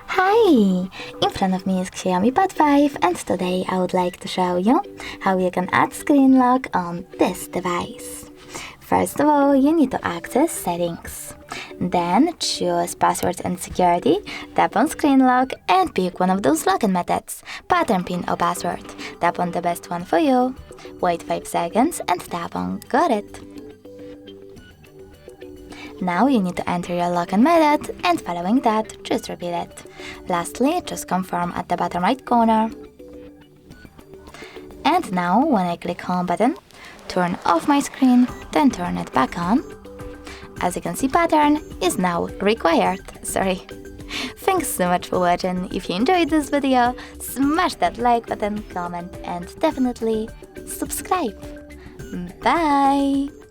Hi! In front of me is Xiaomi Pad 5 and today I would like to show you how you can add screen lock on this device. First of all, you need to access Settings. Then choose Passwords and Security, tap on Screen Lock and pick one of those login methods, pattern, PIN or password. Tap on the best one for you. Wait 5 seconds and tap on Got it. Now you need to enter your login method and following that, just repeat it. Lastly, just confirm at the bottom right corner. And now when I click Home button, turn off my screen, then turn it back on. As you can see, pattern is now required. Thanks so much for watching. If you enjoyed this video, smash that like button, comment and definitely subscribe. Bye!